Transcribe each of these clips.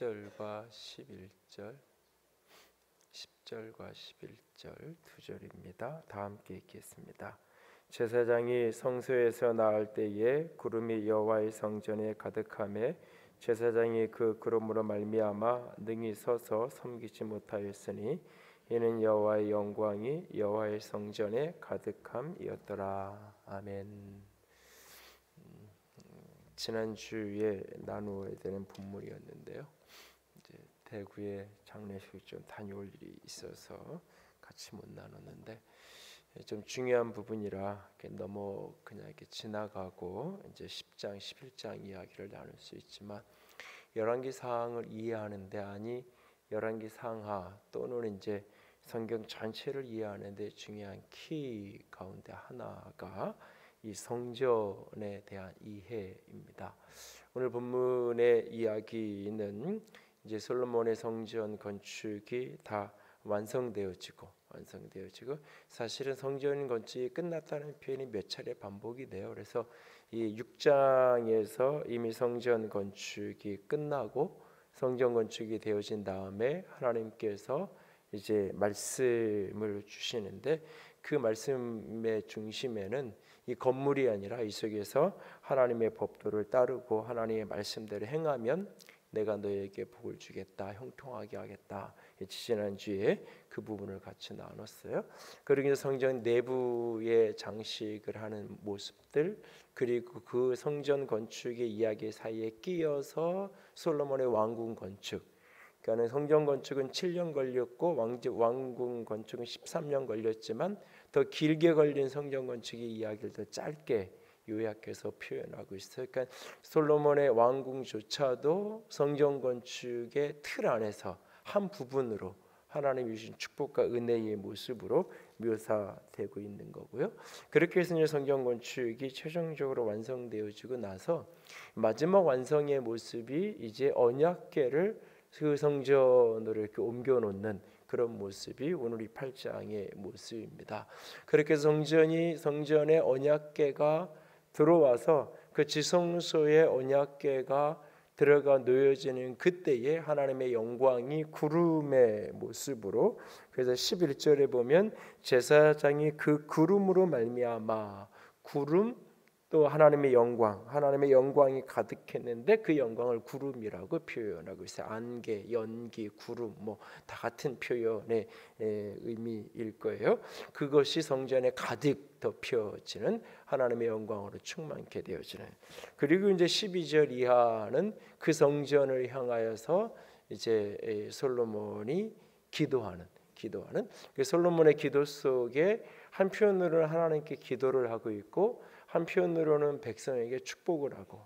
10절과 11절, 10절과 11절 두 절입니다. 다 함께 읽겠습니다. 제사장이 성소에서 나올 때에 구름이 여호와의 성전에 가득하매 제사장이 그 구름으로 말미암아 능히 서서 섬기지 못하였으니 이는 여호와의 영광이 여호와의 성전에 가득함이었더라. 아멘. 지난주에 나누어야 되는 본문이었는데요. 이제 대구에 장례식 좀 다녀올 일이 있어서 같이 못 나눴는데 좀 중요한 부분이라 너무 그냥 이렇게 지나가고 이제 10장, 11장 이야기를 나눌 수 있지만 열왕기 사항을 이해하는데 아니 열왕기 상하 또는 이제 성경 전체를 이해하는데 중요한 키 가운데 하나가 이 성전에 대한 이해입니다. 오늘 본문의 이야기는 이제 솔로몬의 성전 건축이 다 완성되어지고 사실은 성전 건축이 끝났다는 표현이 몇 차례 반복이 돼요. 그래서 이 6장에서 이미 성전 건축이 끝나고 성전 건축이 되어진 다음에 하나님께서 이제 말씀을 주시는데 그 말씀의 중심에는 이 건물이 아니라 이 속에서 하나님의 법도를 따르고 하나님의 말씀대로 행하면 내가 너에게 복을 주겠다, 형통하게 하겠다. 지난주에 그 부분을 같이 나눴어요. 그리고 성전 내부의 장식을 하는 모습들 그리고 그 성전 건축의 이야기 사이에 끼어서 솔로몬의 왕궁 건축 그러니까 성전 건축은 7년 걸렸고 왕궁 건축은 13년 걸렸지만 더 길게 걸린 성전 건축의 이야기를 더 짧게 요약해서 표현하고 있어요. 그러니까 솔로몬의 왕궁조차도 성전 건축의 틀 안에서 한 부분으로 하나님이 주신 축복과 은혜의 모습으로 묘사되고 있는 거고요. 그렇게 해서 이제 성전 건축이 최종적으로 완성되어지고 나서 마지막 완성의 모습이 이제 언약궤를 그 성전으로 이렇게 옮겨 놓는 그런 모습이 오늘 이 8장의 모습입니다. 그렇게 성전에 언약궤가 들어와서 그 지성소에 언약궤가 들어가 놓여지는 그때에 하나님의 영광이 구름의 모습으로 그래서 11절에 보면 제사장이 그 구름으로 말미암아 구름 또 하나님의 영광이 가득했는데 그 영광을 구름이라고 표현하고 있어요. 안개, 연기, 구름 뭐 다 같은 표현의 의미일 거예요. 그것이 성전에 가득 덮여지는 하나님의 영광으로 충만케 되어지는. 그리고 이제 12절 이하는 그 성전을 향하여서 이제 솔로몬이 기도하는 그 솔로몬의 기도 속에 한편으로는 하나님께 기도를 하고 있고 한편으로는 백성에게 축복을 하고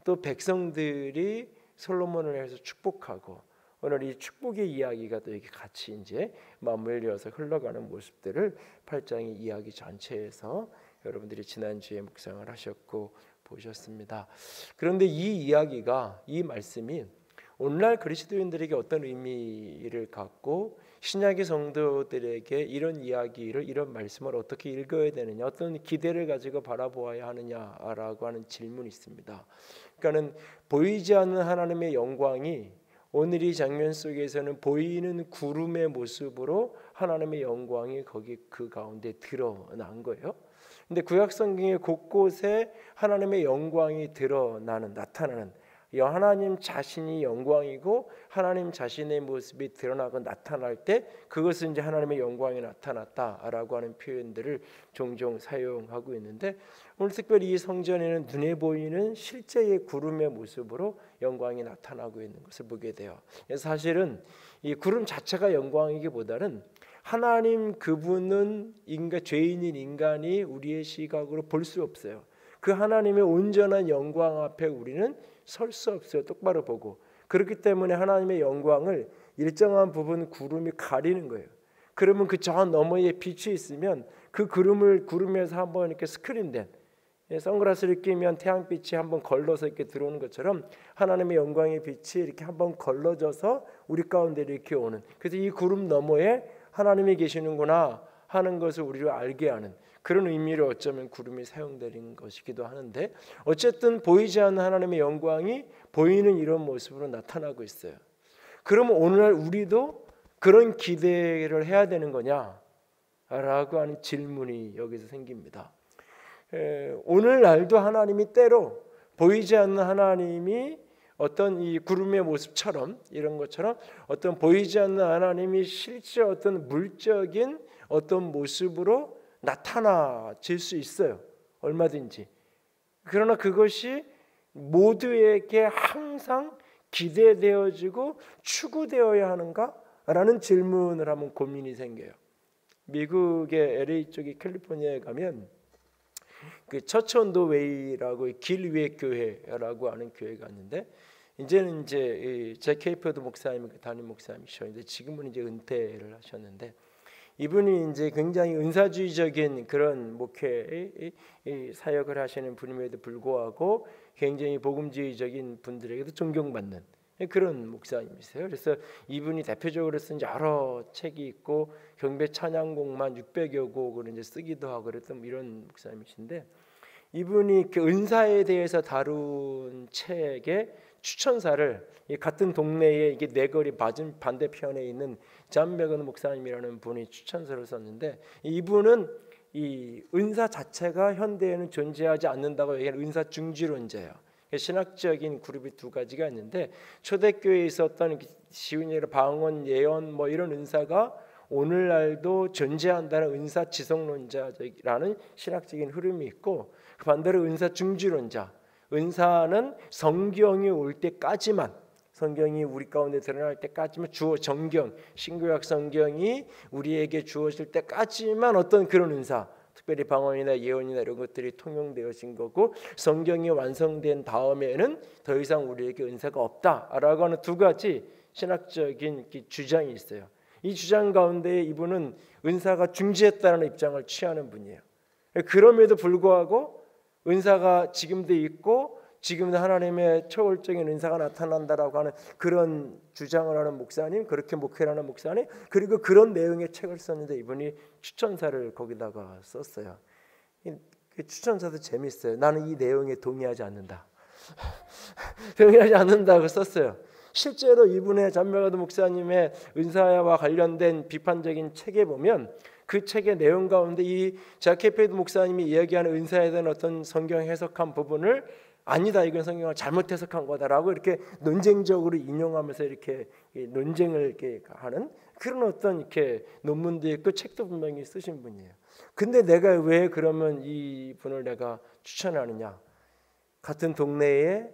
또 백성들이 솔로몬을 해서 축복하고 오늘 이 축복의 이야기가 또 이렇게 같이 이제 맞물려서 흘러가는 모습들을 8장의 이야기 전체에서 여러분들이 지난주에 묵상을 하셨고 보셨습니다. 그런데 이 이야기가 이 말씀이 오늘날 그리스도인들에게 어떤 의미를 갖고 신약의 성도들에게 이런 이야기를 이런 말씀을 어떻게 읽어야 되느냐 어떤 기대를 가지고 바라보아야 하느냐라고 하는 질문이 있습니다. 그러니까는 보이지 않는 하나님의 영광이 오늘 이 장면 속에서는 보이는 구름의 모습으로 하나님의 영광이 거기 그 가운데 드러난 거예요. 근데 구약 성경의 곳곳에 하나님의 영광이 나타나는 하나님 자신이 영광이고 하나님 자신의 모습이 드러나고 나타날 때 그것은 이제 하나님의 영광이 나타났다라고 하는 표현들을 종종 사용하고 있는데 오늘 특별히 이 성전에는 눈에 보이는 실제의 구름의 모습으로 영광이 나타나고 있는 것을 보게 돼요. 사실은 이 구름 자체가 영광이기보다는 하나님 그분은 죄인인 인간이 우리의 시각으로 볼 수 없어요. 그 하나님의 온전한 영광 앞에 우리는 설 수 없어요. 똑바로 보고. 그렇기 때문에 하나님의 영광을 일정한 부분 구름이 가리는 거예요. 그러면 그 저 너머에 빛이 있으면 그 구름에서 한번 이렇게 스크린된 선글라스를 끼면 태양빛이 한번 걸러서 이렇게 들어오는 것처럼 하나님의 영광의 빛이 이렇게 한번 걸러져서 우리 가운데 이렇게 오는. 그래서 이 구름 너머에 하나님이 계시는구나 하는 것을 우리로 알게 하는 그런 의미로 어쩌면 구름이 사용되는 것이기도 하는데 어쨌든 보이지 않는 하나님의 영광이 보이는 이런 모습으로 나타나고 있어요. 그러면 오늘날 우리도 그런 기대를 해야 되는 거냐라고 하는 질문이 여기서 생깁니다. 오늘날도 하나님이 때로 보이지 않는 하나님이 어떤 이 구름의 모습처럼 이런 것처럼 어떤 보이지 않는 하나님이 실제 어떤 물적인 어떤 모습으로 나타나질 수 있어요. 얼마든지. 그러나 그것이 모두에게 항상 기대되어지고 추구되어야 하는가라는 질문을 하면 고민이 생겨요. 미국의 LA 쪽의 캘리포니아에 가면 그 처치 온 더 웨이라고 길 위의 교회라고 하는 교회가 있는데 이제는 이제 제 케이퍼드 목사님 담임 목사님이셨는데 지금은 이제 은퇴를 하셨는데 이분이 이제 굉장히 은사주의적인 그런 목회 사역을 하시는 분임에도 불구하고 굉장히 복음주의적인 분들에게도 존경받는 그런 목사님이세요. 그래서 이분이 대표적으로 쓴 여러 책이 있고 경배 찬양곡만 600여 곡을 이제 쓰기도 하고 그랬던 이런 목사님이신데 이분이 그 은사에 대해서 다룬 책의 추천사를 같은 동네에 이게 내거리 반대편에 있는 존 베건 목사님이라는 분이 추천서를 썼는데 이분은 이 은사 자체가 현대에는 존재하지 않는다고 얘기하는 은사 중지론자예요. 신학적인 그룹이 두 가지가 있는데 초대교회에 있었던 시운이나 방언, 예언 뭐 이런 은사가 오늘날도 존재한다는 은사 지성론자라는 신학적인 흐름이 있고 반대로 은사 중지론자, 은사는 성경이 올 때까지만 성경이 우리 가운데 드러날 때까지만 정경, 신구약 성경이 우리에게 주어질 때까지만 어떤 그런 은사 특별히 방언이나 예언이나 이런 것들이 통용되어진 거고 성경이 완성된 다음에는 더 이상 우리에게 은사가 없다라고 하는 두 가지 신학적인 주장이 있어요. 이 주장 가운데 이분은 은사가 중지했다는 입장을 취하는 분이에요. 그럼에도 불구하고 은사가 지금도 있고 지금도 하나님의 초월적인 은사가 나타난다라고 하는 그런 주장을 하는 목사님, 그렇게 목회를 하는 목사님, 그리고 그런 내용의 책을 썼는데 이분이 추천사를 거기다가 썼어요. 그 추천사도 재밌어요. 나는 이 내용에 동의하지 않는다. 동의하지 않는다고 썼어요. 실제로 이분의 존 베건 목사님의 은사와 관련된 비판적인 책에 보면 그 책의 내용 가운데 이 자케페드 목사님이 이야기하는 은사에 대한 어떤 성경 해석한 부분을 아니다, 이건 성경을 잘못 해석한 거다라고 이렇게 논쟁적으로 인용하면서 이렇게 논쟁을 이렇게 하는 그런 어떤 이렇게 논문도 있고 책도 분명히 쓰신 분이에요. 근데 내가 왜 그러면 이 분을 내가 추천하느냐? 같은 동네에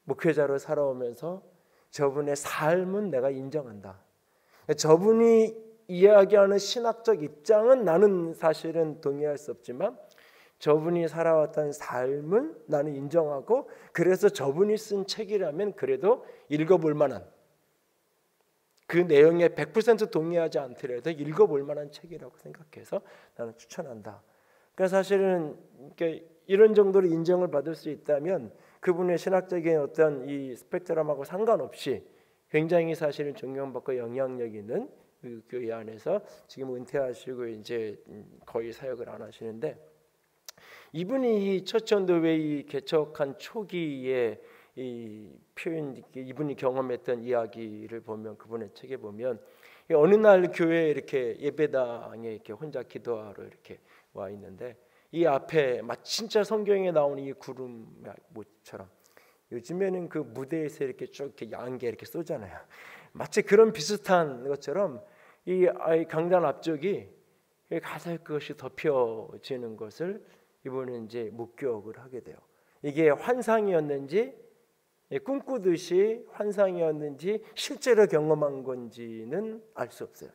목회자로 살아오면서 저분의 삶은 내가 인정한다. 저분이 이야기하는 신학적 입장은 나는 사실은 동의할 수 없지만 저분이 살아왔던 삶은 나는 인정하고 그래서 저분이 쓴 책이라면 그래도 읽어볼 만한 그 내용에 100% 동의하지 않더라도 읽어볼 만한 책이라고 생각해서 나는 추천한다. 그러니까 사실은 이런 정도로 인정을 받을 수 있다면 그분의 신학적인 어떤 이 스펙트럼하고 상관없이 굉장히 사실은 존경받고 영향력 있는 그 교회 안에서 지금 은퇴하시고 이제 거의 사역을 안 하시는데 이분이 이 처치 온 더 웨이 개척한 초기에 이 표현 이분이 경험했던 이야기를 보면 그분의 책에 보면 어느 날 교회에 이렇게 예배당에 이렇게 혼자 기도하러 이렇게 와 있는데 이 앞에 진짜 성경에 나오는 이 구름 모처럼 요즘에는 그 무대에서 이렇게 쭉 이렇게 양게 이렇게 쏘잖아요. 마치 그런 비슷한 것처럼 이 강단 앞쪽이 가득 그것이 덮여지는 것을 이번에 이제 목격을 하게 돼요. 이게 환상이었는지 꿈꾸듯이 환상이었는지 실제로 경험한 건지는 알 수 없어요.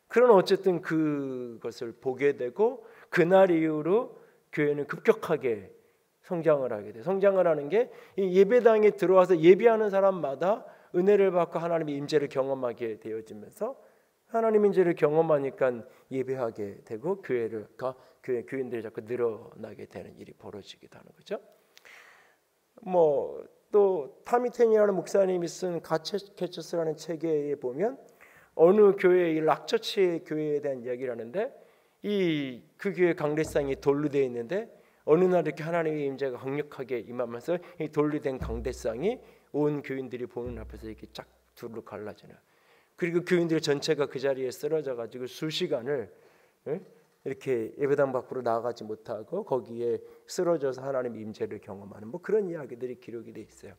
그러나 어쨌든 그것을 보게 되고 그날 이후로 교회는 급격하게 성장을 하게 돼요. 성장을 하는 게 이 예배당에 들어와서 예배하는 사람마다 은혜를 받고 하나님의 임재를 경험하게 되어지면서 하나님의 임재를 경험하니까 예배하게 되고 교인들이 자꾸 늘어나게 되는 일이 벌어지기도 하는 거죠. 또 타미텐이라는 목사님이 쓴 갓캐처스라는 책에 보면 어느 교회의 락처치 교회에 대한 이야기를 하는데 그 교회 강대상이 돌로 되어 있는데 어느 날 이렇게 하나님의 임재가 강력하게 임하면서 이 돌로 된 강대상이 온 교인들이 보는 앞에서 이렇게 쫙 둘로 갈라지는. 그리고 교인들 전체가 그 자리에 쓰러져 가지고 수시간을 이렇게 예배당 밖으로 나가지 못하고 거기에 쓰러져서 하나님의 임재를 경험하는 뭐 그런 이야기들이 기록이 돼 있어요.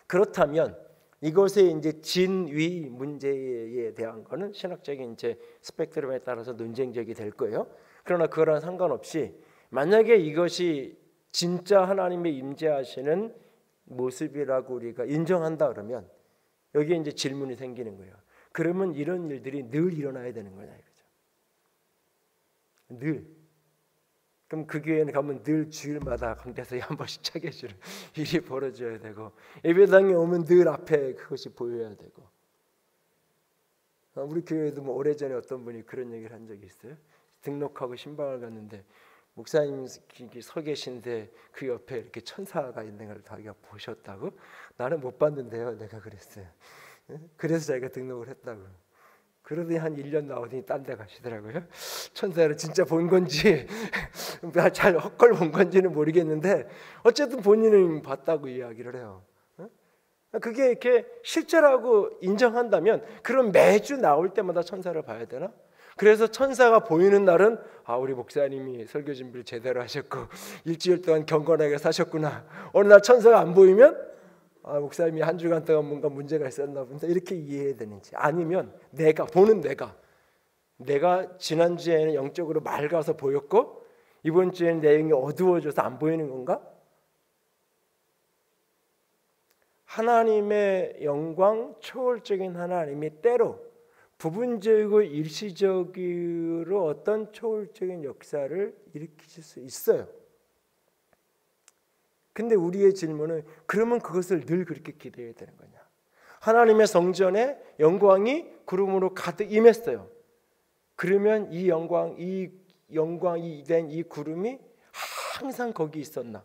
그렇다면 이것의 이제 진위 문제에 대한 거는 신학적인 이제 스펙트럼에 따라서 논쟁적이 될 거예요. 그러나 그거랑 상관없이 만약에 이것이 진짜 하나님의 임재하시는 모습이라고 우리가 인정한다 그러면 여기에 이제 질문이 생기는 거예요. 그러면 이런 일들이 늘 일어나야 되는 거냐 이거죠. 늘. 그럼 그 교회는 가면 늘 주일마다 강대상이 한 번씩 차게 주는 일이 벌어져야 되고 예배당에 오면 늘 앞에 그것이 보여야 되고. 우리 교회도 뭐 오래전에 어떤 분이 그런 얘기를 한 적이 있어요. 등록하고 신방을 갔는데 목사님 서 계신데 그 옆에 이렇게 천사가 있는 걸 자기가 보셨다고. 나는 못 봤는데요, 내가 그랬어요. 그래서 자기가 등록을 했다고. 그러더니 한 1년 나오더니 딴 데 가시더라고요. 천사를 진짜 본 건지 잘 헛걸 본 건지는 모르겠는데 어쨌든 본인은 봤다고 이야기를 해요. 그게 이렇게 실제라고 인정한다면 그럼 매주 나올 때마다 천사를 봐야 되나? 그래서 천사가 보이는 날은 우리 목사님이 설교 준비를 제대로 하셨고 일주일 동안 경건하게 사셨구나. 어느 날 천사가 안 보이면 목사님이 한 주간 동안 뭔가 문제가 있었나 본다 이렇게 이해해야 되는지, 아니면 내가 지난주에는 영적으로 맑아서 보였고 이번 주에는 내용이 어두워져서 안 보이는 건가? 하나님의 영광, 초월적인 하나님이 때로 부분적이고 일시적으로 어떤 초월적인 역사를 일으키실 수 있어요. 근데 우리의 질문은 그러면 그것을 늘 그렇게 기대해야 되는 거냐? 하나님의 성전에 영광이 구름으로 가득 임했어요. 그러면 이 영광이 된 이 구름이 항상 거기 있었나?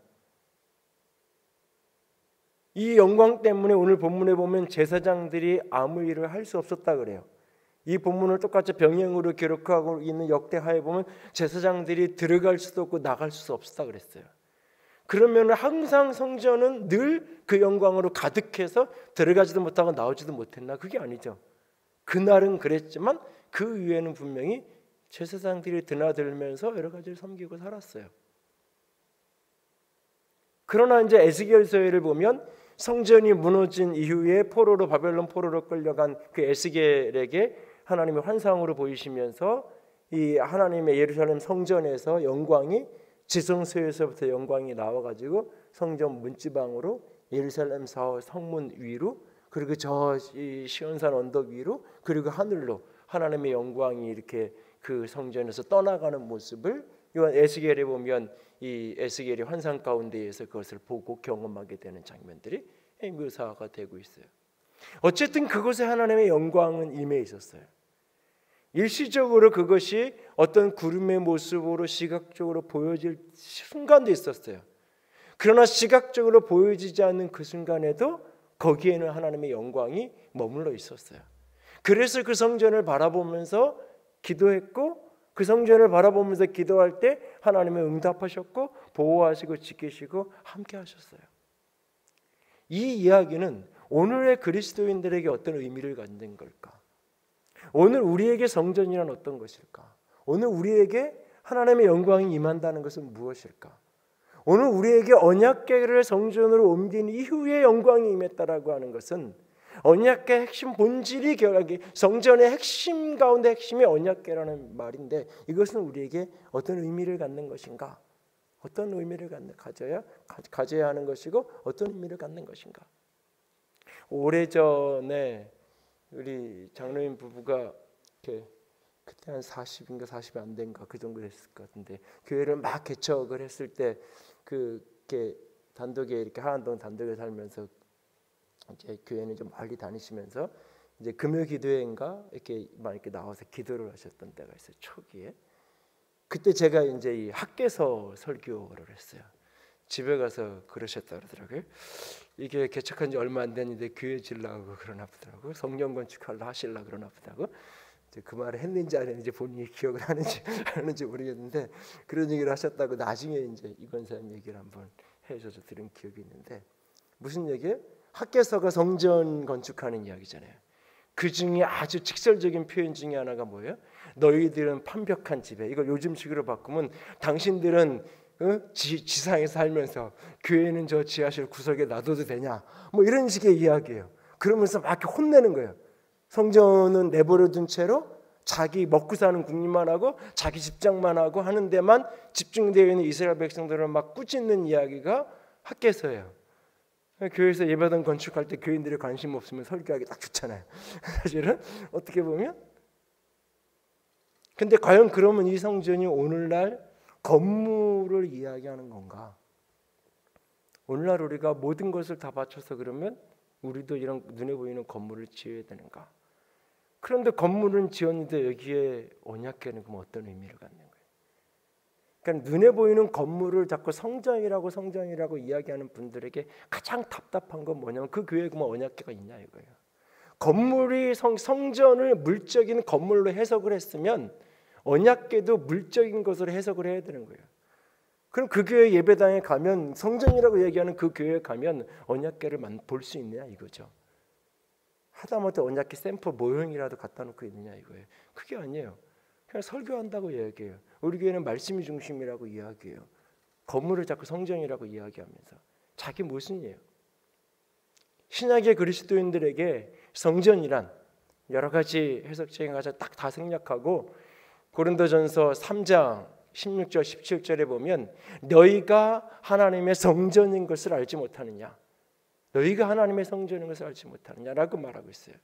이 영광 때문에 오늘 본문에 보면 제사장들이 아무 일을 할 수 없었다 그래요. 이 본문을 똑같이 병행으로 기록하고 있는 역대하에 보면 제사장들이 들어갈 수도 없고 나갈 수도 없었다 그랬어요. 그러면 항상 성전은 늘 그 영광으로 가득해서 들어가지도 못하고 나오지도 못했나? 그게 아니죠. 그날은 그랬지만 그 위에는 분명히 제사장들이 드나들면서 여러 가지를 섬기고 살았어요. 그러나 이제 에스겔서를 보면 성전이 무너진 이후에 바벨론 포로로 끌려간 그 에스겔에게 하나님의 환상으로 보이시면서 이 하나님의 예루살렘 성전에서 영광이 지성소에서부터 영광이 나와가지고 성전 문지방으로 예루살렘 성문 위로, 그리고 저 시온산 언덕 위로, 그리고 하늘로 하나님의 영광이 이렇게 그 성전에서 떠나가는 모습을 이번 에스겔에 보면 이 에스겔이 환상 가운데에서 그것을 보고 경험하게 되는 장면들이 묘사가 되고 있어요. 어쨌든 그곳에 하나님의 영광은 임해 있었어요. 일시적으로 그것이 어떤 구름의 모습으로 시각적으로 보여질 순간도 있었어요. 그러나 시각적으로 보여지지 않는 그 순간에도 거기에는 하나님의 영광이 머물러 있었어요. 그래서 그 성전을 바라보면서 기도했고 그 성전을 바라보면서 기도할 때 하나님은 응답하셨고 보호하시고 지키시고 함께 하셨어요. 이 이야기는 오늘의 그리스도인들에게 어떤 의미를 갖는 걸까? 오늘 우리에게 성전이란 어떤 것일까? 오늘 우리에게 하나님의 영광이 임한다는 것은 무엇일까? 오늘 우리에게 언약궤를 성전으로 옮긴 이후에 영광이 임했다라고 하는 것은 언약궤의 핵심 본질이 성전의 핵심 가운데 핵심이 언약궤라는 말인데 이것은 우리에게 어떤 의미를 갖는 것인가? 어떤 의미를 가져야 하는 것이고 어떤 의미를 갖는 것인가? 오래전에 우리 장로님 부부가 그때 한 40인가 40이 안 된가 그 정도 됐을 것 같은데 교회를 막 개척을 했을 때 그렇게 단독에 이렇게 하안동 단독에 살면서 이제 교회는 좀 멀리 다니시면서 이제 금요 기도회인가 이렇게 막 이렇게 나와서 기도를 하셨던 때가 있어요. 초기에 그때 제가 이제 이 학개서 설교를 했어요. 집에 가서 그러셨다 그러더라고요. 이게 개척한 지 얼마 안 됐는데 교회 지으려고 그러나 보더라고요. 성령 건축하려 하시려고 그러나 보다고. 그 말을 했는지 안 했는지 본인이 기억을 하는지 모르겠는데 그런 얘기를 하셨다고 나중에 이제 이건사님 얘기를 한번 해줘서 들은 기억이 있는데 무슨 얘기예요? 학개서가 성전 건축하는 이야기잖아요. 그 중에 아주 직설적인 표현 중에 하나가 뭐예요? 너희들은 판벽한 집에, 이걸 요즘식으로 바꾸면 당신들은 지상에 살면서 교회는 저 지하실 구석에 놔둬도 되냐, 뭐 이런 식의 이야기예요. 그러면서 막 이렇게 혼내는 거예요. 성전은 내버려 둔 채로 자기 먹고 사는 국리만 하고 자기 집장만 하고 하는 데만 집중되어 있는 이스라엘 백성들을 막 꾸짖는 이야기가 학개서예요. 교회에서 예배당 건축할 때 교인들이 관심 없으면 설교하기 딱 좋잖아요. 사실은 어떻게 보면. 근데 과연 그러면 이 성전이 오늘날 건물을 이야기하는 건가? 오늘날 우리가 모든 것을 다 바쳐서 그러면 우리도 이런 눈에 보이는 건물을 지어야 되는가? 그런데 건물은 지었는데 여기에 언약궤는 그럼 어떤 의미를 갖는 거예요? 그러니까 눈에 보이는 건물을 자꾸 성전이라고 이야기하는 분들에게 가장 답답한 건 뭐냐면 그 교회에 그만 언약궤가 있냐 이거예요. 건물이 성전을 물적인 건물로 해석을 했으면 언약궤도 물적인 것으로 해석을 해야 되는 거예요. 그럼 그 교회 예배당에 가면 성전이라고 얘기하는 그 교회에 가면 언약궤를 볼 수 있느냐 이거죠. 하다못해 언약궤 샘플 모형이라도 갖다 놓고 있느냐 이거예요. 그게 아니에요. 그냥 설교한다고 이야기해요. 우리 교회는 말씀이 중심이라고 이야기해요. 건물을 자꾸 성전이라고 이야기하면서 자기 모순이에요. 신약의 그리스도인들에게 성전이란 여러 가지 해석책에 가서 딱 다 생략하고 고린도전서 3장 16절 17절에 보면 너희가 하나님의 성전인 것을 알지 못하느냐, 너희가 하나님의 성전인 것을 알지 못하느냐라고 말하고 있어요.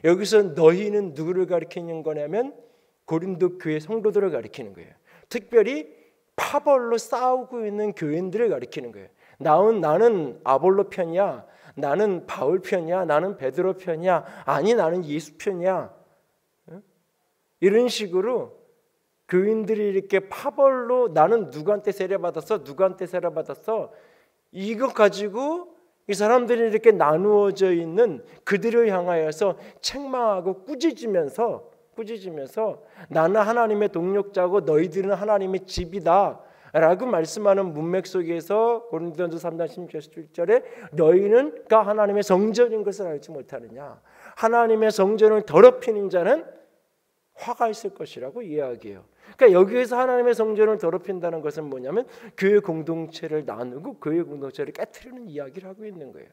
여기서 너희는 누구를 가리키는 거냐면 고린도 교회 성도들을 가리키는 거예요. 특별히 파벌로 싸우고 있는 교인들을 가리키는 거예요. 나는 아볼로 편이야, 나는 바울 편이야, 나는 베드로 편이야, 아니 나는 예수 편이야, 이런 식으로 교인들이 이렇게 파벌로 나는 누구한테 세례받았어, 누구한테 세례받았어, 이거 가지고 이 사람들이 이렇게 나누어져 있는 그들을 향하여서 책망하고 꾸짖으면서 나는 하나님의 동력자고 너희들은 하나님의 집이다 라고 말씀하는 문맥 속에서 고린도전서 3장 17절에 너희는 하나님의 성전인 것을 알지 못하느냐, 하나님의 성전을 더럽히는 자는 화가 있을 것이라고 이야기해요. 그러니까 여기에서 하나님의 성전을 더럽힌다는 것은 뭐냐면 교회 공동체를 나누고 교회 공동체를 깨트리는 이야기를 하고 있는 거예요.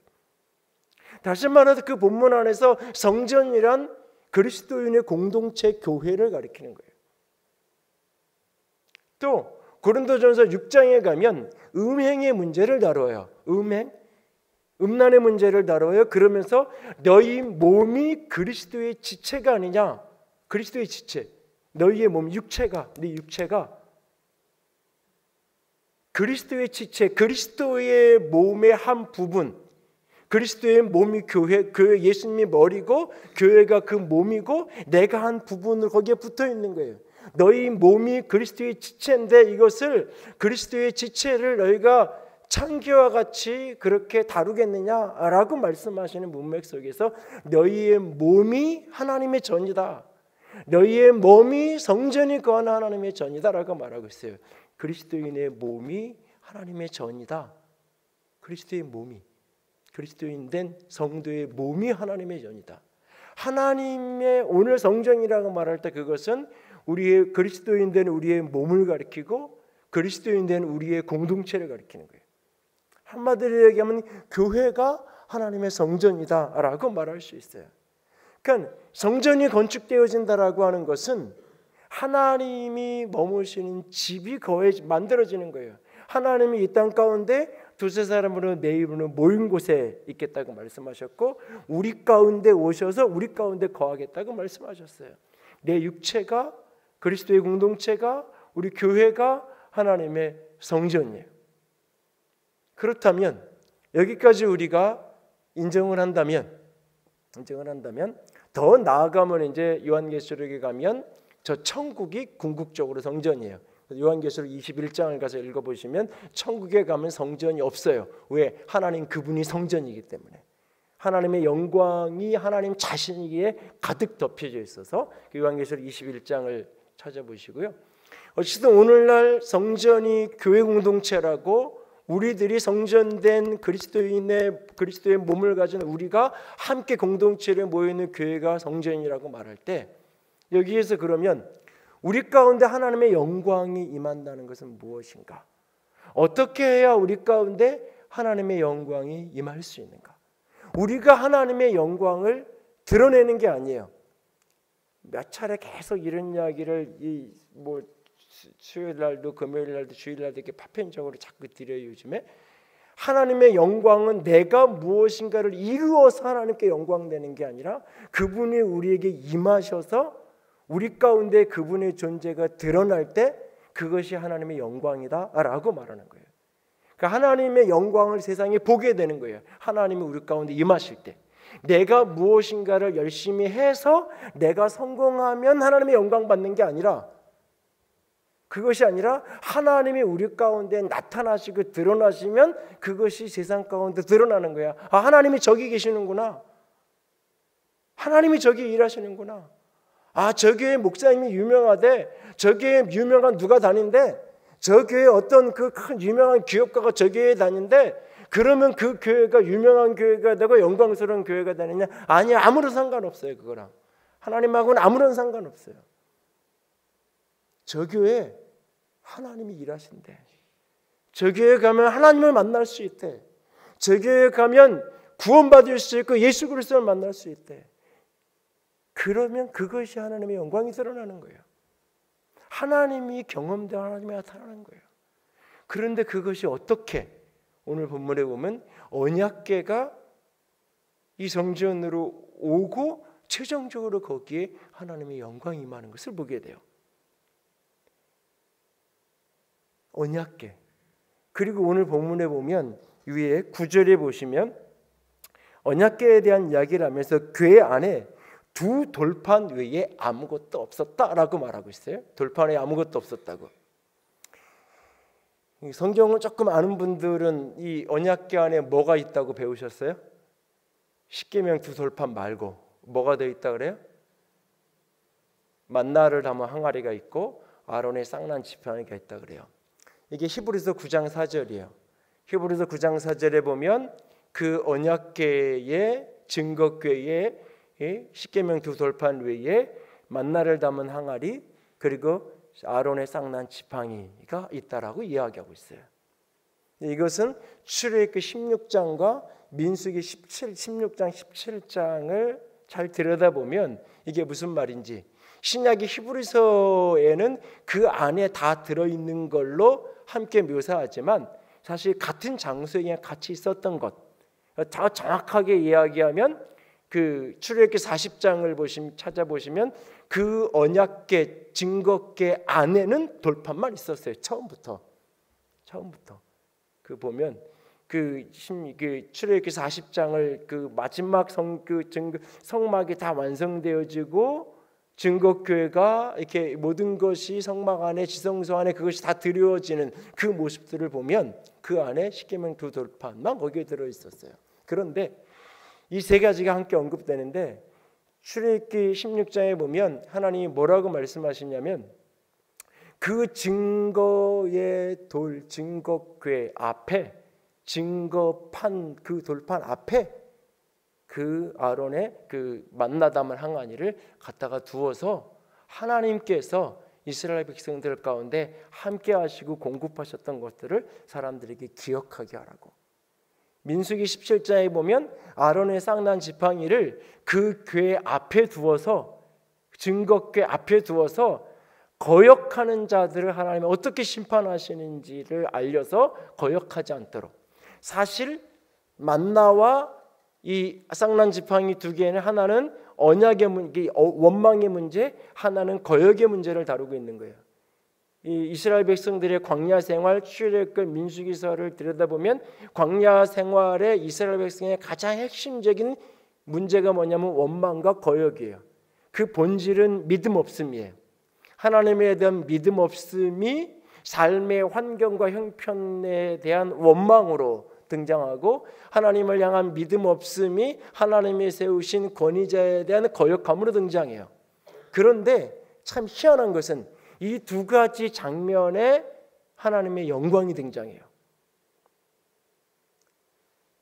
다시 말해서 그 본문 안에서 성전이란 그리스도인의 공동체 교회를 가리키는 거예요. 또 고린도전서 6장에 가면 음행의 문제를 다뤄요. 음란의 문제를 다뤄요. 그러면서 너희 몸이 그리스도의 지체가 아니냐, 그리스도의 지체, 너희의 몸, 네 육체가 그리스도의 지체, 그리스도의 몸의 한 부분, 그리스도의 몸이 교회 예수님이 머리고 교회가 그 몸이고 내가 한 부분으로 거기에 붙어 있는 거예요. 너희 몸이 그리스도의 지체인데 이것을 그리스도의 지체를 너희가 창기와 같이 그렇게 다루겠느냐라고 말씀하시는 문맥 속에서 너희의 몸이 하나님의 전이다, 너희의 몸이 성전이 거하는 하나님의 전이다라고 말하고 있어요. 그리스도인의 몸이 하나님의 전이다. 그리스도의 몸이, 그리스도인 된 성도의 몸이 하나님의 전이다. 하나님의 오늘 성전이라고 말할 때 그것은 우리의 그리스도인 된 우리의 몸을 가리키고 그리스도인 된 우리의 공동체를 가리키는 거예요. 한마디로 얘기하면 교회가 하나님의 성전이다라고 말할 수 있어요. 그러니까 성전이 건축되어진다라고 하는 것은 하나님이 머무시는 집이 만들어지는 거예요. 하나님이 이 땅 가운데 두세 사람으로 내 이름으로 모인 곳에 있겠다고 말씀하셨고 우리 가운데 오셔서 우리 가운데 거하겠다고 말씀하셨어요. 내 육체가 그리스도의 공동체가 우리 교회가 하나님의 성전이에요. 그렇다면 여기까지 우리가 인정을 한다면 더 나아가면 이제 요한계시록에 가면 저 천국이 궁극적으로 성전이에요. 요한계시록 21장을 가서 읽어보시면 천국에 가면 성전이 없어요. 왜? 하나님 그분이 성전이기 때문에. 하나님의 영광이 하나님 자신이기에 가득 덮여져 있어서 요한계시록 21장을 찾아보시고요. 어쨌든 오늘날 성전이 교회 공동체라고 우리들이 성전된 그리스도의 몸을 가진 우리가 함께 공동체를 모이는 교회가 성전이라고 말할 때, 여기에서 그러면 우리 가운데 하나님의 영광이 임한다는 것은 무엇인가? 어떻게 해야 우리 가운데 하나님의 영광이 임할 수 있는가? 우리가 하나님의 영광을 드러내는 게 아니에요. 몇 차례 계속 이런 이야기를 수요일 날도 금요일 날도 주일 날도 이렇게 파편적으로 자꾸 드려요. 요즘에 하나님의 영광은 내가 무엇인가를 이루어서 하나님께 영광 내는 게 아니라 그분이 우리에게 임하셔서 우리 가운데 그분의 존재가 드러날 때 그것이 하나님의 영광이다라고 말하는 거예요. 그러니까 하나님의 영광을 세상에 보게 되는 거예요. 하나님이 우리 가운데 임하실 때 내가 무엇인가를 열심히 해서 내가 성공하면 하나님의 영광 받는 게 아니라, 그것이 아니라 하나님이 우리 가운데 나타나시고 드러나시면 그것이 세상 가운데 드러나는 거야. 아, 하나님이 저기 계시는구나. 하나님이 저기 일하시는구나. 아, 저 교회 목사님이 유명하대. 저 교회 유명한 누가 다닌대. 저 교회 어떤 그 큰 유명한 기업가가 저 교회에 다닌대. 그러면 그 교회가 유명한 교회가 되고 영광스러운 교회가 되느냐? 아니야, 아무런 상관없어요. 그거랑 하나님하고는 아무런 상관없어요. 저 교회 하나님이 일하신대. 저 교회 가면 하나님을 만날 수 있대. 저 교회 가면 구원받을 수 있고 예수 그리스도를 만날 수 있대. 그러면 그것이 하나님의 영광이 드러나는 거예요. 하나님이 경험되어 하나님이 나타나는 거예요. 그런데 그것이 어떻게, 오늘 본문에 보면 언약궤가 이 성전으로 오고 최종적으로 거기에 하나님의 영광이 임하는 것을 보게 돼요. 언약궤. 그리고 오늘 본문에 보면 위에 9절에 보시면 언약궤에 대한 이야기를 하면서 궤 안에 두 돌판 외에 아무것도 없었다라고 말하고 있어요. 돌판 외에 아무것도 없었다고. 성경을 조금 아는 분들은 이 언약궤 안에 뭐가 있다고 배우셨어요? 십계명 두 돌판 말고 뭐가 되어 있다 그래요? 만나를 담은 항아리가 있고 아론의 쌍난 지팡이가 있다 그래요. 이게 히브리서 9장 4절이에요. 히브리서 9장 4절에 보면 그 언약궤의 증거궤에 십계명 두 돌판 외에 만나를 담은 항아리 그리고 아론의 쌍난 지팡이가 있다라고 이야기하고 있어요. 이것은 출애굽기 16장과 민수기 16장 17장을 잘 들여다보면 이게 무슨 말인지, 신약의 히브리서에는 그 안에 다 들어있는 걸로 함께 묘사하지만 사실 같은 장소에 같이 있었던 것, 더 정확하게 이야기하면 그 출애굽기 40장을 찾아보시면 그 언약궤 증거궤 안에는 돌판만 있었어요. 처음부터 그 보면 그 출애굽기 40장을 그 마지막 성막이 다 완성되어지고 증거궤가 이렇게 모든 것이 성막 안에 지성소 안에 그것이 다 드려지는 그 모습들을 보면 그 안에 십계명 두 돌판만 거기에 들어 있었어요. 그런데 이 세 가지가 함께 언급되는데 출애굽기 16장에 보면 하나님이 뭐라고 말씀하시냐면 그 증거의 증거궤 앞에 증거판 그 돌판 앞에 그 아론의 그 만나 담은 항아리를 갖다가 두어서 하나님께서 이스라엘 백성들 가운데 함께 하시고 공급하셨던 것들을 사람들에게 기억하게 하라고. 민수기 17장에 보면 아론의 쌍난 지팡이를 그 궤 앞에 두어서 증거궤 앞에 두어서 거역하는 자들을 하나님이 어떻게 심판하시는지를 알려서 거역하지 않도록. 사실 만나와 이 쌍난 지팡이 두 개는 하나는 언약의 문제, 원망의 문제, 하나는 거역의 문제를 다루고 있는 거예요. 이 이스라엘 백성들의 광야 생활, 출애굽기 민수기서를 들여다보면 광야 생활에 이스라엘 백성의 가장 핵심적인 문제가 뭐냐면 원망과 거역이에요. 그 본질은 믿음 없음이에요. 하나님에 대한 믿음 없음이 삶의 환경과 형편에 대한 원망으로 등장하고 하나님을 향한 믿음 없음이 하나님이 세우신 권위자에 대한 거역함으로 등장해요. 그런데 참 희한한 것은 이 두 가지 장면에 하나님의 영광이 등장해요.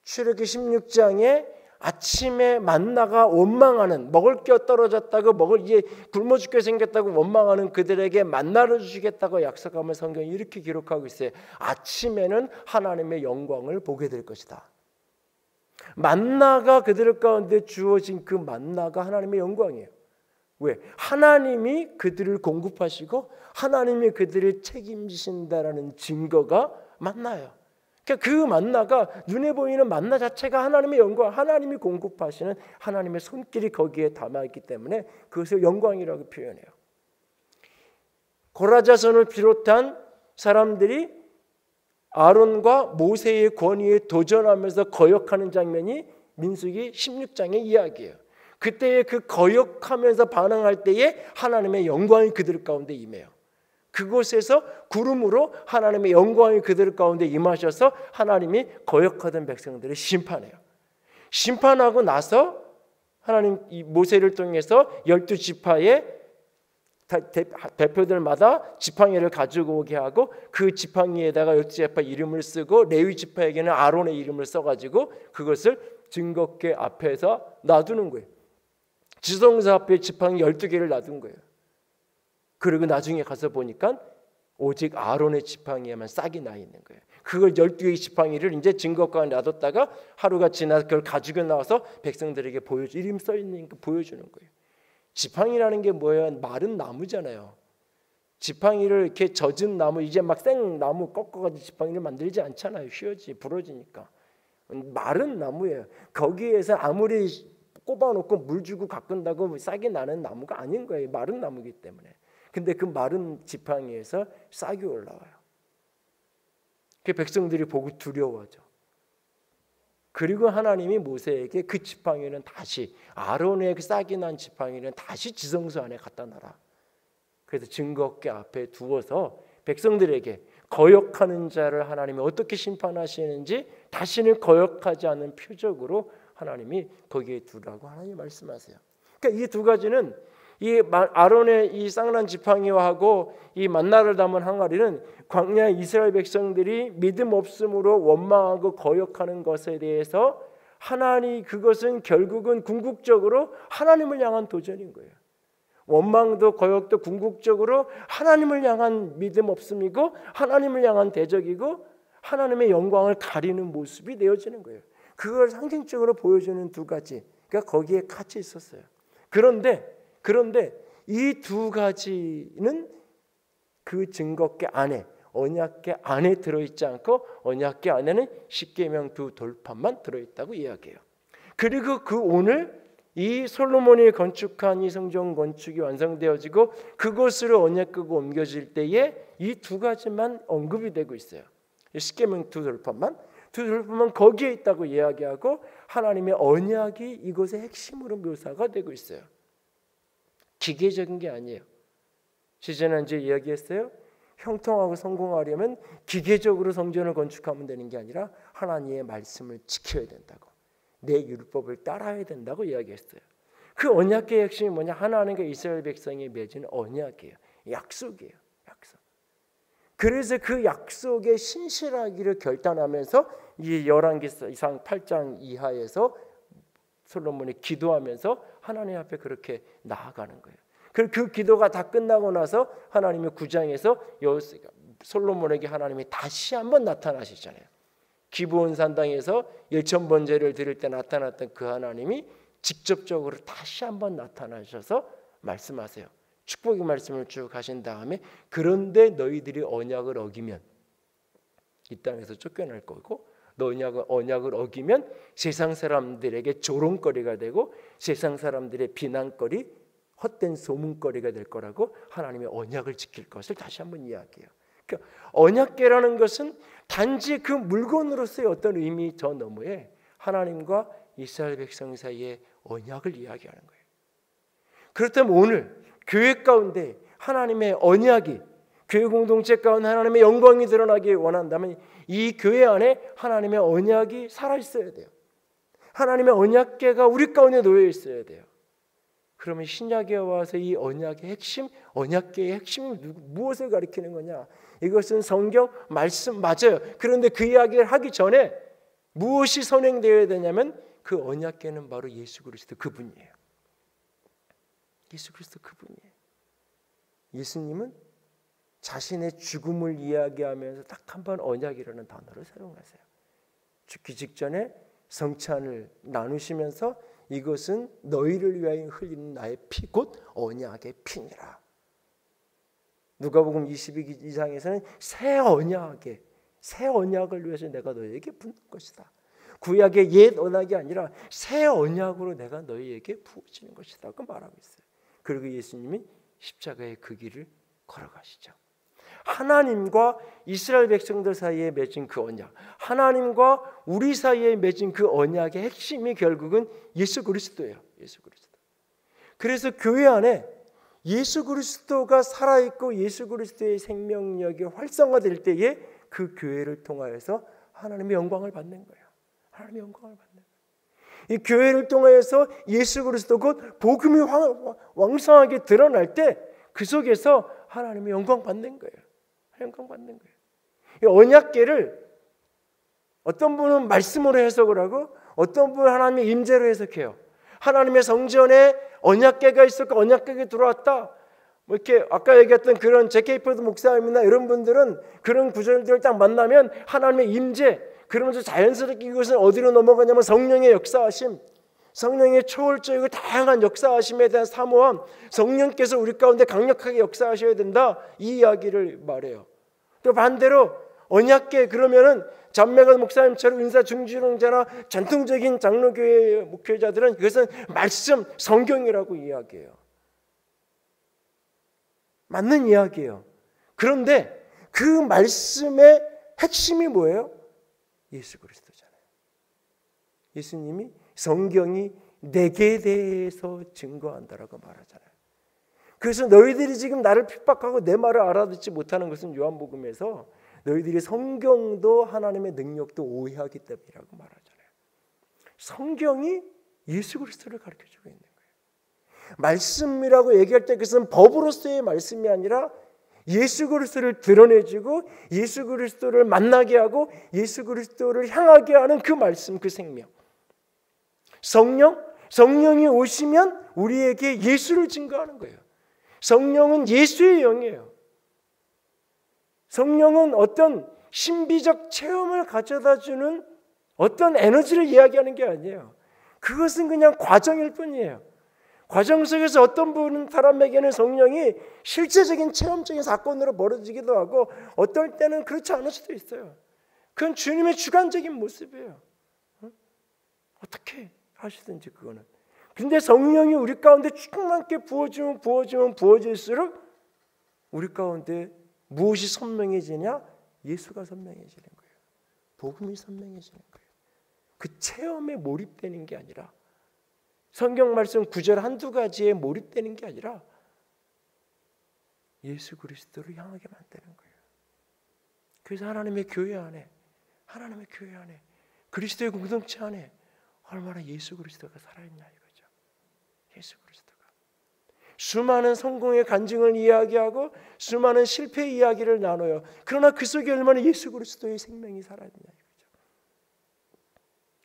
출애굽기 16장에 아침에 만나가 원망하는, 먹을 게 떨어졌다고 이제 굶어 죽게 생겼다고 원망하는 그들에게 만나를 주시겠다고 약속하며 성경이 이렇게 기록하고 있어요. 아침에는 하나님의 영광을 보게 될 것이다. 만나가 그들 가운데 주어진 그 만나가 하나님의 영광이에요. 왜? 하나님이 그들을 공급하시고 하나님이 그들을 책임지신다라는 증거가 만나요. 그러니까 그 만나가, 눈에 보이는 만나 자체가 하나님의 영광, 하나님이 공급하시는 하나님의 손길이 거기에 담아있기 때문에 그것을 영광이라고 표현해요. 고라자손을 비롯한 사람들이 아론과 모세의 권위에 도전하면서 거역하는 장면이 민수기 16장의 이야기예요. 그때의 그 거역하면서 반응할 때에 하나님의 영광이 그들 가운데 임해요. 그곳에서 구름으로 하나님의 영광이 그들 가운데 임하셔서 하나님이 거역하던 백성들을 심판해요. 심판하고 나서 하나님 이 모세를 통해서 12지파의 대표들마다 지팡이를 가지고 오게 하고 그 지팡이에다가 12지파 이름을 쓰고 레위 지파에게는 아론의 이름을 써가지고 그것을 증거궤 앞에서 놔두는 거예요. 지성소 앞에 지팡이 12개를 놔둔 거예요. 그리고 나중에 가서 보니까 오직 아론의 지팡이에만 싹이 나 있는 거예요. 그걸 12개의 지팡이를 이제 증거궤에 놔뒀다가 하루가 지나서 그걸 가지고 나와서 백성들에게 이름 써 있는 거 보여주는 거예요. 지팡이라는 게 뭐예요? 마른 나무잖아요. 지팡이를 이렇게 젖은 나무, 이제 막 생나무 꺾어가지고 지팡이를 만들지 않잖아요. 휘어지 부러지니까. 마른 나무예요. 거기에서 아무리 꼽아놓고 물 주고 가꾼다고 싹이 나는 나무가 아닌 거예요. 마른 나무이기 때문에. 근데 그 마른 지팡이에서 싹이 올라와요. 그 백성들이 보고 두려워하죠. 그리고 하나님이 모세에게 그 지팡이는 다시, 아론의 그 싹이 난 지팡이는 다시 지성소 안에 갖다 놔라. 그래서 증거궤 앞에 두어서 백성들에게 거역하는 자를 하나님이 어떻게 심판하시는지 다시는 거역하지 않는 표적으로 하나님이 거기에 두라고 하나님 말씀하세요. 그러니까 이 두 가지는 이 아론의 이 쌍난 지팡이와하고 이 만나를 담은 항아리는 광야 이스라엘 백성들이 믿음 없음으로 원망하고 거역하는 것에 대해서 하나님, 그것은 결국은 궁극적으로 하나님을 향한 도전인 거예요. 원망도 거역도 궁극적으로 하나님을 향한 믿음 없음이고 하나님을 향한 대적이고 하나님의 영광을 가리는 모습이 되어지는 거예요. 그걸 상징적으로 보여주는 두 가지, 그러니까 거기에 같이 있었어요. 그런데 이 두 가지는 그 증거궤 안에, 언약궤 안에 들어있지 않고 언약궤 안에는 십계명 두 돌판만 들어있다고 이야기해요. 그리고 그 오늘 이 솔로몬이 건축한 이 성전 건축이 완성되어지고 그곳으로 언약궤가 옮겨질 때에 이 두 가지만 언급이 되고 있어요. 십계명 두 돌판만 거기에 있다고 이야기하고 하나님의 언약이 이곳의 핵심으로 묘사가 되고 있어요. 기계적인 게 아니에요. 지난주에 이야기했어요. 형통하고 성공하려면 기계적으로 성전을 건축하면 되는 게 아니라 하나님의 말씀을 지켜야 된다고, 내 율법을 따라야 된다고 이야기했어요. 그 언약의 핵심이 뭐냐? 하나님과 이스라엘 백성이 맺은 언약이에요. 약속이에요. 약속. 그래서 그 약속에 신실하기를 결단하면서 이 열왕기상 8장 이하에서 솔로몬이 기도하면서 하나님 앞에 그렇게 나아가는 거예요. 그 기도가 다 끝나고 나서 하나님의 9장에서 솔로몬에게 하나님이 다시 한번 나타나시잖아요. 기브온 산당에서 1000번제를 드릴 때 나타났던 그 하나님이 직접적으로 다시 한번 나타나셔서 말씀하세요. 축복의 말씀을 쭉 하신 다음에 그런데 너희들이 언약을 어기면 이 땅에서 쫓겨날 거고, 언약을 어기면 세상 사람들에게 조롱거리가 되고 세상 사람들의 비난거리, 헛된 소문거리가 될 거라고 하나님의 언약을 지킬 것을 다시 한번 이야기해요. 그러니까 언약궤라는 것은 단지 그 물건으로서의 어떤 의미 저 너머에 하나님과 이스라엘 백성 사이의 언약을 이야기하는 거예요. 그렇다면 오늘 교회 가운데 하나님의 언약이, 교회 공동체 가운데 하나님의 영광이 드러나기 원한다면 이 교회 안에 하나님의 언약이 살아있어야 돼요. 하나님의 언약궤가 우리 가운데 놓여 있어야 돼요. 그러면 신약에 와서 이 언약의 핵심, 언약궤의 핵심이 무엇을 가리키는 거냐? 이것은 성경 말씀 맞아요. 그런데 그 이야기를 하기 전에 무엇이 선행되어야 되냐면 그 언약궤는 바로 예수 그리스도 그분이에요. 예수 그리스도 그분이에요. 예수님은 자신의 죽음을 이야기하면서 딱 한 번 언약이라는 단어를 사용하세요. 죽기 직전에 성찬을 나누시면서 이것은 너희를 위하여 흘리는 나의 피 곧 언약의 피니라. 누가복음 22장에서는 새 언약을 위해서 내가 너희에게 붓는 것이다. 구약의 옛 언약이 아니라 새 언약으로 내가 너희에게 부어지는 것이다. 그 말하고 있어요. 그리고 예수님이 십자가의 그 길을 걸어가시죠. 하나님과 이스라엘 백성들 사이에 맺은 그 언약, 하나님과 우리 사이에 맺은 그 언약의 핵심이 결국은 예수 그리스도예요. 예수 그리스도. 그래서 교회 안에 예수 그리스도가 살아있고 예수 그리스도의 생명력이 활성화될 때에 그 교회를 통하여서 하나님의 영광을 받는 거예요. 하나님의 영광을 받는 거예요. 이 교회를 통하여서 예수 그리스도 곧 복음이 왕성하게 드러날 때 그 속에서 하나님의 영광 받는 거예요. 영광 받는 거예요. 이 언약궤를 어떤 분은 말씀으로 해석을 하고 어떤 분은 하나님의 임재로 해석해요. 하나님의 성전에 언약궤가 있었고 언약궤가 들어왔다. 뭐 이렇게 아까 얘기했던 그런 제케 포드 목사님이나 이런 분들은 그런 구절들을 딱 만나면 하나님의 임재, 그러면서 자연스럽게 이것은 어디로 넘어가냐면 성령의 역사하심, 성령의 초월적이고 다양한 역사하심에 대한 사모함, 성령께서 우리 가운데 강력하게 역사하셔야 된다, 이 이야기를 말해요. 또 반대로 언약궤 그러면은 잔매가 목사님처럼 은사 중지론자나 전통적인 장로교회 목회자들은 그것은 말씀, 성경이라고 이야기해요. 맞는 이야기예요. 그런데 그 말씀의 핵심이 뭐예요? 예수 그리스도잖아요. 예수님이 성경이 내게 대해서 증거한다라고 말하잖아요. 그래서 너희들이 지금 나를 핍박하고 내 말을 알아듣지 못하는 것은 요한복음에서 너희들이 성경도 하나님의 능력도 오해하기 때문이라고 말하잖아요. 성경이 예수 그리스도를 가르쳐주고 있는 거예요. 말씀이라고 얘기할 때 그것은 법으로서의 말씀이 아니라 예수 그리스도를 드러내주고 예수 그리스도를 만나게 하고 예수 그리스도를 향하게 하는 그 말씀, 그 생명. 성령이 오시면 우리에게 예수를 증거하는 거예요. 성령은 예수의 영이에요. 성령은 어떤 신비적 체험을 가져다주는 어떤 에너지를 이야기하는 게 아니에요. 그것은 그냥 과정일 뿐이에요. 과정 속에서 어떤 분은 사람에게는 성령이 실제적인 체험적인 사건으로 벌어지기도 하고 어떨 때는 그렇지 않을 수도 있어요. 그건 주님의 주관적인 모습이에요. 어떻게 하시든지 그거는. 근데 성령이 우리 가운데 충만하게 부어질수록 우리 가운데 무엇이 선명해지냐? 예수가 선명해지는 거예요. 복음이 선명해지는 거예요. 그 체험에 몰입되는 게 아니라 성경 말씀 구절 한두 가지에 몰입되는 게 아니라 예수 그리스도를 향하게 만드는 거예요. 그래서 하나님의 교회 안에 그리스도의 공동체 안에 얼마나 예수 그리스도가 살아있냐 이거죠. 예수 그리스도가 수많은 성공의 간증을 이야기하고 수많은 실패 이야기를 나눠요. 그러나 그 속에 얼마나 예수 그리스도의 생명이 살아있냐 이거죠.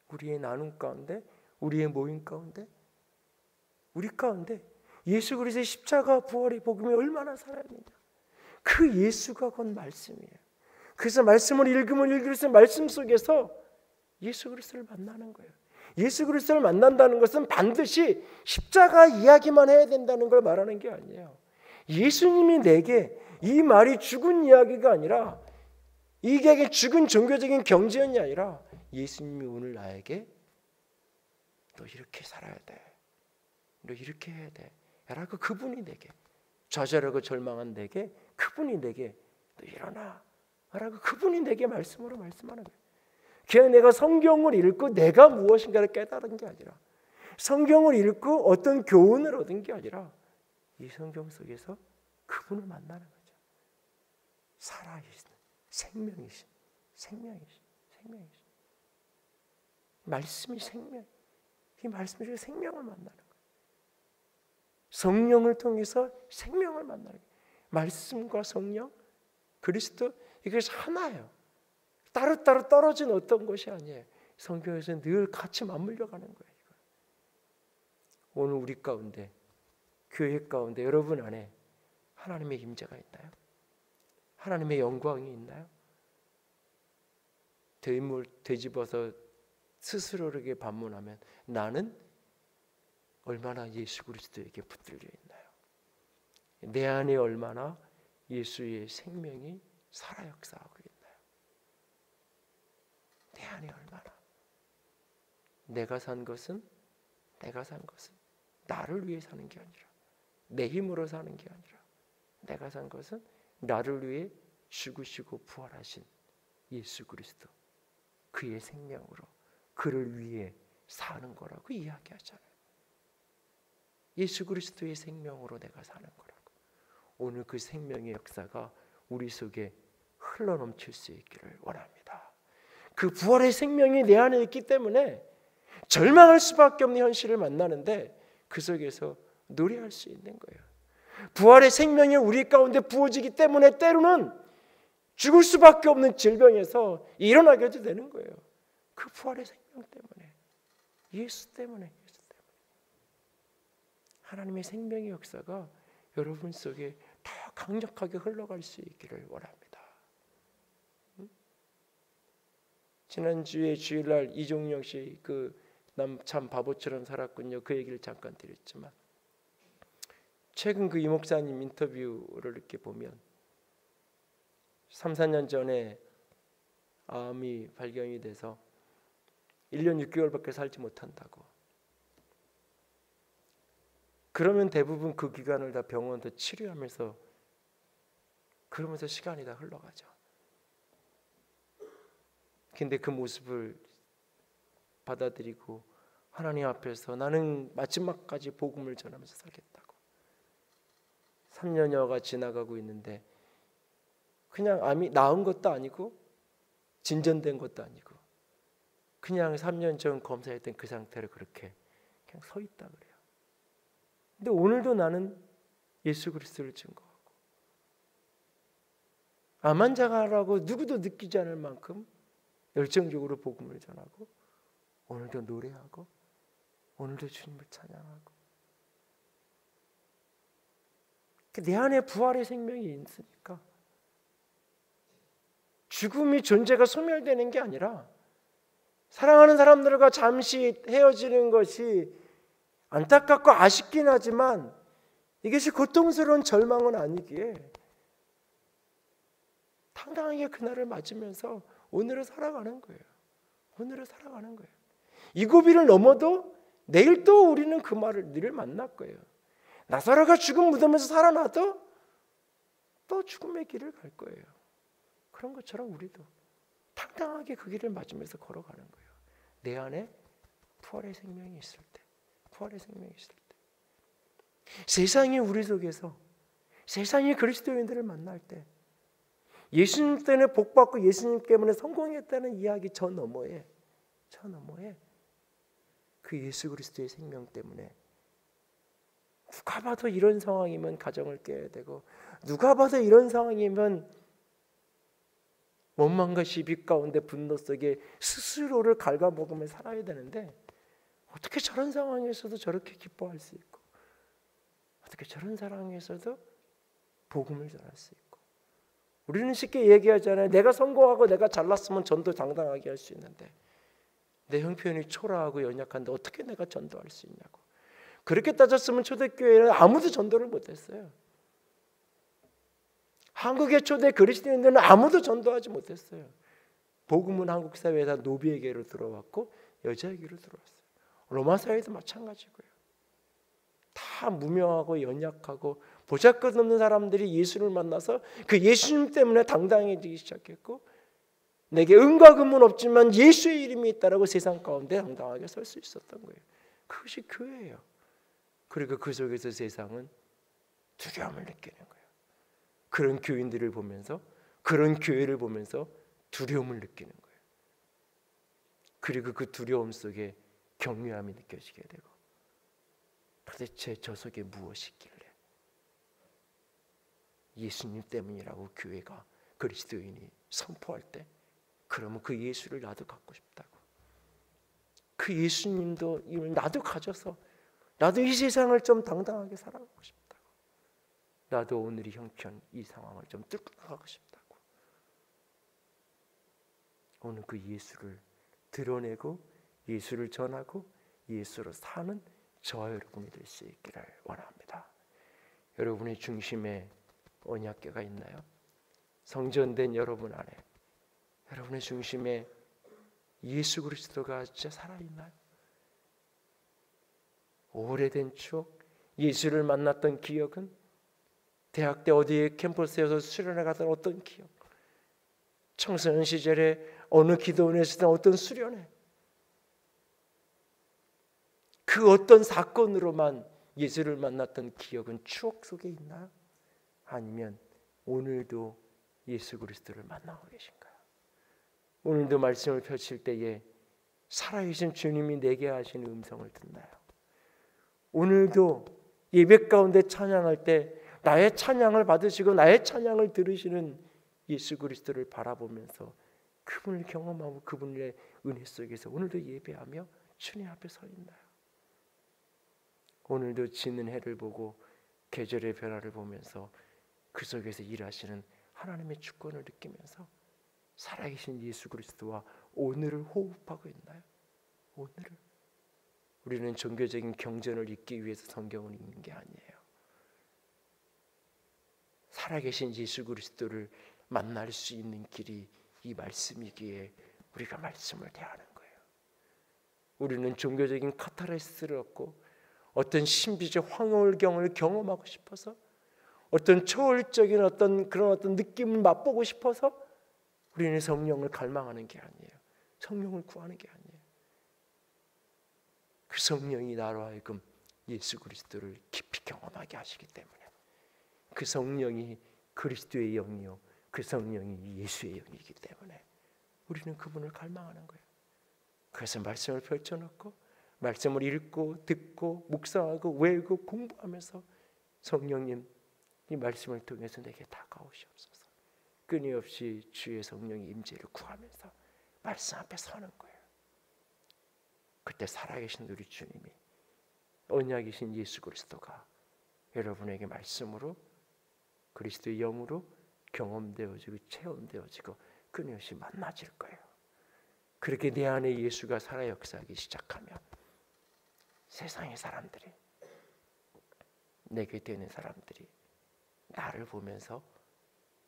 우리의 나눔 가운데, 우리의 모임 가운데, 우리 가운데 예수 그리스도의 십자가 부활의 복음이 얼마나 살아있느냐. 그 예수가 곧 말씀이에요. 그래서 말씀을 읽으면 읽을수록 말씀 속에서 예수 그리스도를 만나는 거예요. 예수 그리스도를 만난다는 것은 반드시 십자가 이야기만 해야 된다는 걸 말하는 게 아니에요. 예수님이 내게, 이 말이 죽은 이야기가 아니라 이게 죽은 종교적인 경전이 아니라 예수님이 오늘 나에게 너 이렇게 살아야 돼, 너 이렇게 해야 돼 라고 그분이 내게, 좌절하고 절망한 내게 그분이 내게 너 일어나 라고 그분이 내게 말씀으로 말씀하는 거예요. 그냥 내가 성경을 읽고 내가 무엇인가를 깨달은 게 아니라, 성경을 읽고 어떤 교훈을 얻은 게 아니라 이 성경 속에서 그분을 만나는 거죠. 살아계신 생명이신 말씀이 생명, 이 말씀 중에 생명을 만나는 거예요. 성령을 통해서 생명을 만나는 거예요. 말씀과 성령, 그리스도, 이것이 하나예요. 따로따로 떨어진 어떤 것이 아니에요. 성경에서 늘 같이 맞물려 가는 거예요. 오늘 우리 가운데, 교회 가운데, 여러분 안에 하나님의 임재가 있나요? 하나님의 영광이 있나요? 되물 되짚어서 스스로에게 반문하면 나는 얼마나 예수 그리스도에게 붙들려 있나요? 내 안에 얼마나 예수의 생명이 살아 역사하고 있나요? 내 안에 얼마나 내가 산 것은 나를 위해 사는 게 아니라 내 힘으로 사는 게 아니라 내가 산 것은 나를 위해 죽으시고 부활하신 예수 그리스도, 그의 생명으로 그를 위해 사는 거라고 이야기하잖아요. 예수 그리스도의 생명으로 내가 사는 거라고. 오늘 그 생명의 역사가 우리 속에 흘러넘칠 수 있기를 원합니다. 그 부활의 생명이 내 안에 있기 때문에 절망할 수밖에 없는 현실을 만나는데 그 속에서 노래할 수 있는 거예요. 부활의 생명이 우리 가운데 부어지기 때문에 때로는 죽을 수밖에 없는 질병에서 일어나게도 되는 거예요. 그 부활의 생명 때문에, 예수 때문에. 하나님의 생명의 역사가 여러분 속에 더 강력하게 흘러갈 수 있기를 원합니다. 지난주에 주일날 이종영 씨 그 남 참 바보처럼 살았군요. 그 얘기를 잠깐 드렸지만 최근 그 이 목사님 인터뷰를 이렇게 보면 3, 4년 전에 암이 발견이 돼서 1년 6개월밖에 살지 못한다고. 그러면 대부분 그 기간을 다 병원에서 치료하면서 그러면서 시간이 다 흘러가죠. 근데 그 모습을 받아들이고 하나님 앞에서 나는 마지막까지 복음을 전하면서 살겠다고. 3년여가 지나가고 있는데 그냥 암이 나은 것도 아니고 진전된 것도 아니고 그냥 3년 전 검사했던 그 상태로 그렇게 그냥 서 있다 그래요. 근데 오늘도 나는 예수 그리스도를 증거하고 암 환자라고 누구도 느끼지 않을 만큼 열정적으로 복음을 전하고 오늘도 노래하고 오늘도 주님을 찬양하고 내 안에 부활의 생명이 있으니까 죽음이 존재가 소멸되는 게 아니라 사랑하는 사람들과 잠시 헤어지는 것이 안타깝고 아쉽긴 하지만 이것이 고통스러운 절망은 아니기에 당당하게 그날을 맞으면서 오늘을 살아가는 거예요. 오늘을 살아가는 거예요. 이 고비를 넘어도 내일 또 우리는 그 말을 늘 만날 거예요. 나사로가 죽은 무덤에서 살아나도 또 죽음의 길을 갈 거예요. 그런 것처럼 우리도 당당하게 그 길을 맞으면서 걸어가는 거예요. 내 안에 부활의 생명이 있을 때, 부활의 생명이 있을 때, 세상이 우리 속에서 세상이 그리스도인들을 만날 때, 예수님 때문에 복받고 예수님 때문에 성공했다는 이야기 저 너머에 그 예수 그리스도의 생명 때문에 누가 봐도 이런 상황이면 가정을 깨야 되고 누가 봐도 이런 상황이면 원망과 시비 가운데 분노 속에 스스로를 갉아먹으며 살아야 되는데 어떻게 저런 상황에서도 저렇게 기뻐할 수 있고 어떻게 저런 상황에서도 복음을 전할 수 있고 우리는 쉽게 얘기하잖아요. 내가 성공하고 내가 잘났으면 전도 당당하게 할 수 있는데 내 형편이 초라하고 연약한데 어떻게 내가 전도할 수 있냐고. 그렇게 따졌으면 초대교회는 아무도 전도를 못했어요. 한국의 초대 그리스도인들은 아무도 전도하지 못했어요. 복음은 한국 사회에서 노비에게로 들어왔고 여자에게로 들어왔어요. 로마 사회도 마찬가지고요. 다 무명하고 연약하고 보잘것없는 사람들이 예수를 만나서 그 예수님 때문에 당당해지기 시작했고 내게 은과 금은 없지만 예수의 이름이 있다라고 세상 가운데 당당하게 설 수 있었던 거예요. 그것이 교회예요. 그리고 그 속에서 세상은 두려움을 느끼는 거예요. 그런 교인들을 보면서 그런 교회를 보면서 두려움을 느끼는 거예요. 그리고 그 두려움 속에 경외함이 느껴지게 되고 도대체 저 속에 무엇이 있길래 예수님 때문이라고 교회가 그리스도인이 선포할 때 그러면 그 예수를 나도 갖고 싶다고 그 예수님도 나도 가져서 나도 이 세상을 좀 당당하게 살아가고 싶다고. 나도 오늘의 형편 이 상황을 좀 뚫고 나가고 싶다고. 오늘 그 예수를 드러내고 예수를 전하고 예수로 사는 저와 여러분이 될 수 있기를 원합니다. 여러분의 중심에 언약궤가 있나요? 성전된 여러분 안에 여러분의 중심에 예수 그리스도가 진짜 살아있나요? 오래된 추억, 예수를 만났던 기억은 대학 때 어디에 캠퍼스에서 수련회 갔던 어떤 기억, 청소년 시절에 어느 기도원에서 했던 어떤 수련회, 그 어떤 사건으로만 예수를 만났던 기억은 추억 속에 있나요? 아니면 오늘도 예수 그리스도를 만나고 계신가요? 오늘도 말씀을 펼칠 때에 살아계신 주님이 내게 하시는 음성을 듣나요? 오늘도 예배 가운데 찬양할 때 나의 찬양을 받으시고 나의 찬양을 들으시는 예수 그리스도를 바라보면서 그분을 경험하고 그분의 은혜 속에서 오늘도 예배하며 주님 앞에 서 있나요? 오늘도 지는 해를 보고 계절의 변화를 보면서 그 속에서 일하시는 하나님의 주권을 느끼면서 살아계신 예수 그리스도와 오늘을 호흡하고 있나요? 오늘을. 우리는 종교적인 경전을 읽기 위해서 성경을 읽는 게 아니에요. 살아계신 예수 그리스도를 만날 수 있는 길이 이 말씀이기에 우리가 말씀을 대하는 거예요. 우리는 종교적인 카타르시스를 얻고 어떤 신비적 황홀경을 경험하고 싶어서 어떤 초월적인 그런 느낌을 맛보고 싶어서 우리는 성령을 갈망하는 게 아니에요. 성령을 구하는 게 아니에요. 그 성령이 나로 하여금 예수 그리스도를 깊이 경험하게 하시기 때문에 그 성령이 그리스도의 영이요 그 성령이 예수의 영이기 때문에 우리는 그분을 갈망하는 거예요. 그래서 말씀을 펼쳐놓고 말씀을 읽고 듣고 묵상하고 외우고 공부하면서 성령님 이 말씀을 통해서 내게 다가오시옵소서. 끊임없이 주의 성령의 임재를 구하면서 말씀 앞에 서는 거예요. 그때 살아계신 우리 주님이 언약이신 예수 그리스도가 여러분에게 말씀으로 그리스도의 영으로 경험되어지고 체험되어지고 끊임없이 만나질 거예요. 그렇게 내 안에 예수가 살아 역사하기 시작하면 세상의 사람들이 내게 되는 사람들이 나를 보면서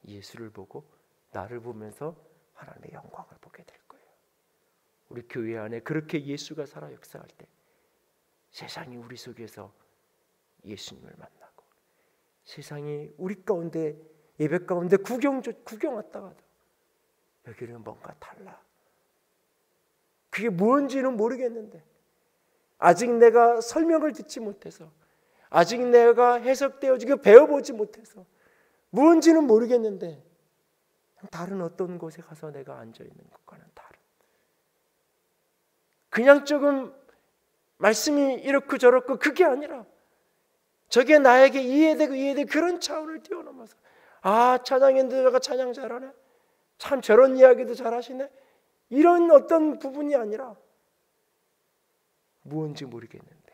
예수를 보고 나를 보면서 하나님의 영광을 보게 될 거예요. 우리 교회 안에 그렇게 예수가 살아 역사할 때 세상이 우리 속에서 예수님을 만나고 세상이 우리 가운데 예배 가운데 구경 왔다가도 여기는 뭔가 달라. 그게 뭔지는 모르겠는데 아직 내가 설명을 듣지 못해서 아직 내가 해석되어지고 배워보지 못해서 뭔지는 모르겠는데 다른 어떤 곳에 가서 내가 앉아있는 것과는 다른 그냥 조금 말씀이 이렇고 저렇고 그게 아니라 저게 나에게 이해되고 그런 차원을 뛰어넘어서 아 찬양인들가 찬양 잘하네 참 저런 이야기도 잘하시네 이런 어떤 부분이 아니라 무언지 모르겠는데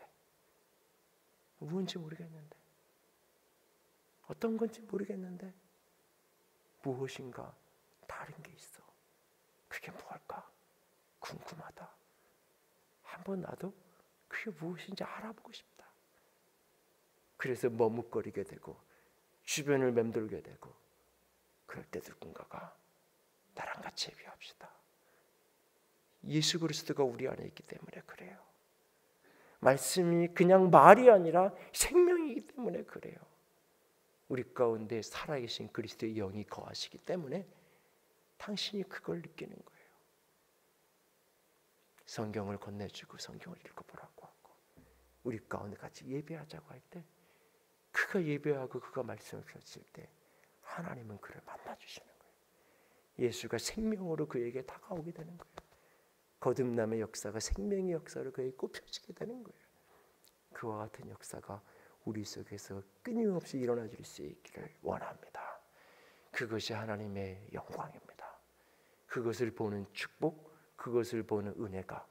어떤 건지 모르겠는데 무엇인가 다른 게 있어. 그게 뭘까? 궁금하다. 한번 나도 그게 무엇인지 알아보고 싶다. 그래서 머뭇거리게 되고 주변을 맴돌게 되고 그럴 때 누군가가 나랑 같이 예배합시다. 예수 그리스도가 우리 안에 있기 때문에 그래요. 말씀이 그냥 말이 아니라 생명이기 때문에 그래요. 우리 가운데 살아계신 그리스도의 영이 거하시기 때문에 당신이 그걸 느끼는 거예요. 성경을 건네주고 성경을 읽어보라고 하고 우리 가운데 같이 예배하자고 할 때 그가 예배하고 그가 말씀을 펼칠 때 하나님은 그를 만나주시는 거예요. 예수가 생명으로 그에게 다가오게 되는 거예요. 거듭남의 역사가 생명의 역사로 그에게 꼽혀지게 되는 거예요. 그와 같은 역사가 우리 속에서 끊임없이 일어나 줄 수 있기를 원합니다. 그것이 하나님의 영광입니다. 그것을 보는 축복, 그것을 보는 은혜가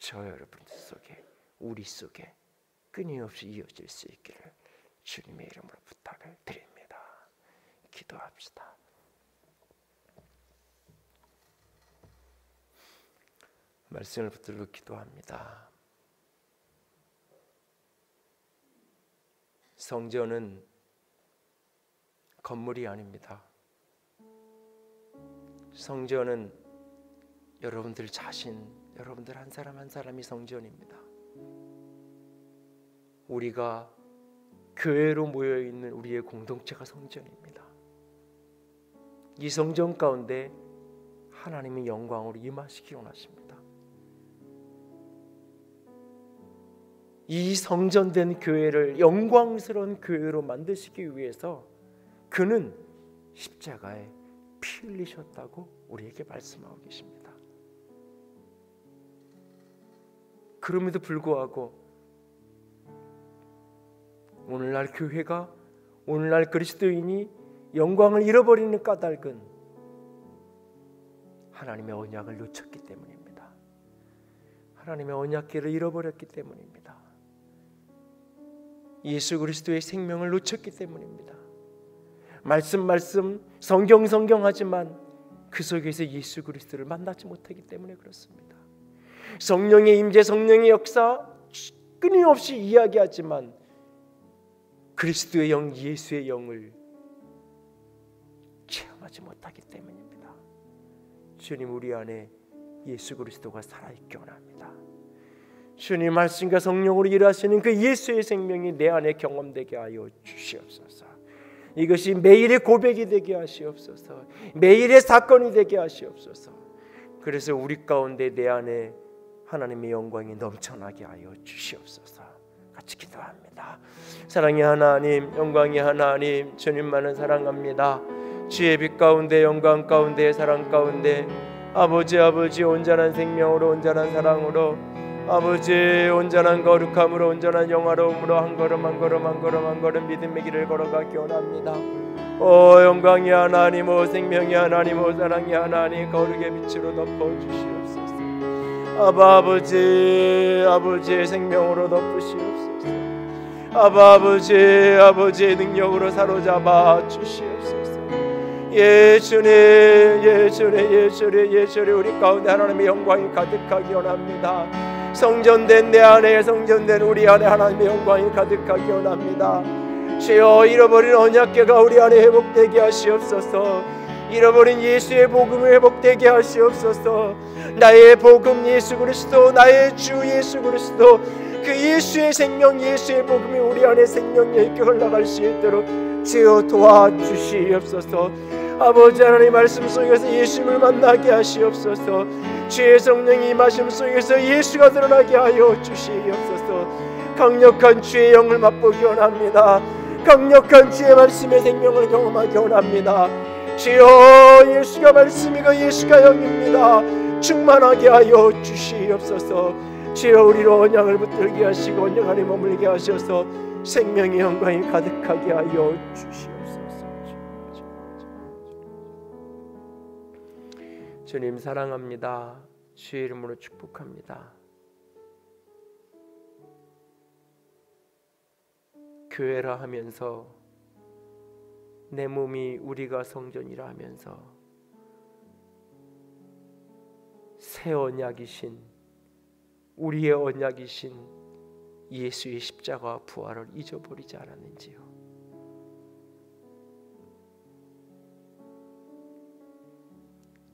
저 여러분들 속에, 우리 속에 끊임없이 이어질 수 있기를 주님의 이름으로 부탁을 드립니다. 기도합시다. 말씀을 붙들고 기도합니다. 성전은 건물이 아닙니다. 성전은 여러분들 자신, 여러분들 한 사람 한 사람이 성전입니다. 우리가 교회로 모여있는 우리의 공동체가 성전입니다. 이 성전 가운데 하나님의 영광으로 임하시기 원하십니다. 이 성전된 교회를 영광스러운 교회로 만드시기 위해서 그는 십자가에 피 흘리셨다고 우리에게 말씀하고 계십니다. 그럼에도 불구하고 오늘날 교회가, 오늘날 그리스도인이 영광을 잃어버리는 까닭은 하나님의 언약을 놓쳤기 때문입니다. 하나님의 언약궤를 잃어버렸기 때문입니다. 예수 그리스도의 생명을 놓쳤기 때문입니다. 말씀 성경 하지만 그 속에서 예수 그리스도를 만나지 못하기 때문에 그렇습니다. 성령의 임재, 성령의 역사 끊임없이 이야기하지만 그리스도의 영, 예수의 영을 체험하지 못하기 때문입니다. 주님, 우리 안에 예수 그리스도가 살아있기 원합니다. 주님 말씀과 성령으로 일하시는 그 예수의 생명이 내 안에 경험되게 하여 주시옵소서. 이것이 매일의 고백이 되게 하시옵소서. 매일의 사건이 되게 하시옵소서. 그래서 우리 가운데 내 안에 하나님의 영광이 넘쳐나게 하여 주시옵소서. 같이 기도합니다. 사랑의 하나님, 영광의 하나님, 주님만을 사랑합니다. 주의 빛 가운데, 영광 가운데, 사랑 가운데 아버지 온전한 생명으로, 온전한 사랑으로, 아버지 온전한 거룩함으로, 온전한 영화로움으로 한 걸음 믿음의 길을 걸어가기 원합니다. 오 영광의 하나님, 오 생명의 하나님, 오 사랑의 하나님, 거룩의 빛으로 덮어주시옵소서. 아버지의 생명으로 덮으시옵소서. 아버지의 능력으로 사로잡아 주시옵소서. 예수님 우리 가운데 하나님의 영광이 가득하기 원합니다. 성전된 내 안에, 성전된 우리 안에 하나님의 영광이 가득하기 원합니다. 주여, 잃어버린 언약궤가 우리 안에 회복되게 하시옵소서. 잃어버린 예수의 복음이 회복되게 하시옵소서. 나의 복음 예수 그리스도, 나의 주 예수 그리스도, 그 예수의 생명, 예수의 복음이 우리 안에 생명력 있게 흘러갈 수 있도록 주여 도와주시옵소서. 아버지 하나님 말씀 속에서 예수님을 만나게 하시옵소서. 주의 성령이 임하심 속에서 예수가 드러나게 하여 주시옵소서. 강력한 주의 영을 맛보기 원합니다. 강력한 주의 말씀의 생명을 경험하기 원합니다. 주여, 예수가 말씀이고 예수가 영입니다. 충만하게 하여 주시옵소서. 주여, 우리로 언약을 붙들게 하시고 언약 안에 머물게 하셔서 생명의 영광이 가득하게 하여 주시옵소서. 주님 사랑합니다. 주의 이름으로 축복합니다. 교회라 하면서, 내 몸이 우리가 성전이라 하면서 새 언약이신, 우리의 언약이신 예수의 십자가와 부활을 잊어버리지 않았는지요.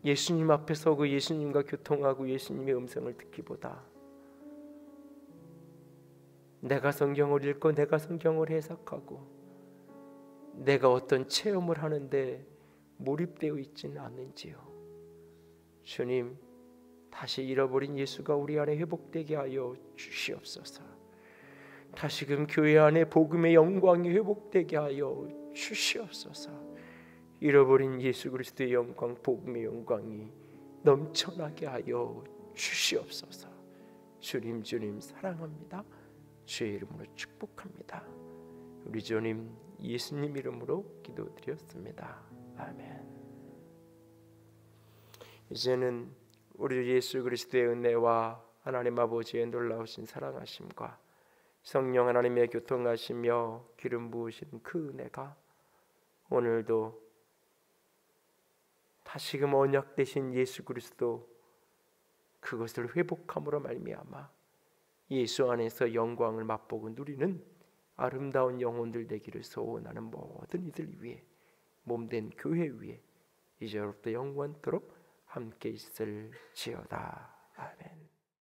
예수님 앞에 서고 예수님과 교통하고 예수님의 음성을 듣기보다 내가 성경을 읽고 내가 성경을 해석하고 내가 어떤 체험을 하는데 몰입되어 있지는 않는지요. 주님, 다시 잃어버린 예수가 우리 안에 회복되게 하여 주시옵소서. 다시금 교회 안에 복음의 영광이 회복되게 하여 주시옵소서. 잃어버린 예수 그리스도의 영광, 복음의 영광이 넘쳐나게 하여 주시옵소서. 주님 사랑합니다. 주의 이름으로 축복합니다. 우리 주님 예수님 이름으로 기도드렸습니다. 아멘. 이제는 우리 예수 그리스도의 은혜와 하나님 아버지의 놀라우신 사랑하심과 성령 하나님의 교통하시며 기름 부으신 그 은혜가 오늘도 다시금 언약 되신 예수 그리스도 그것을 회복함으로 말미암아 예수 안에서 영광을 맛보고 누리는 아름다운 영혼들 되기를 소원하는 모든 이들 위해 몸된 교회 위에 이제부터 영원토록 함께 있을지어다. 아멘.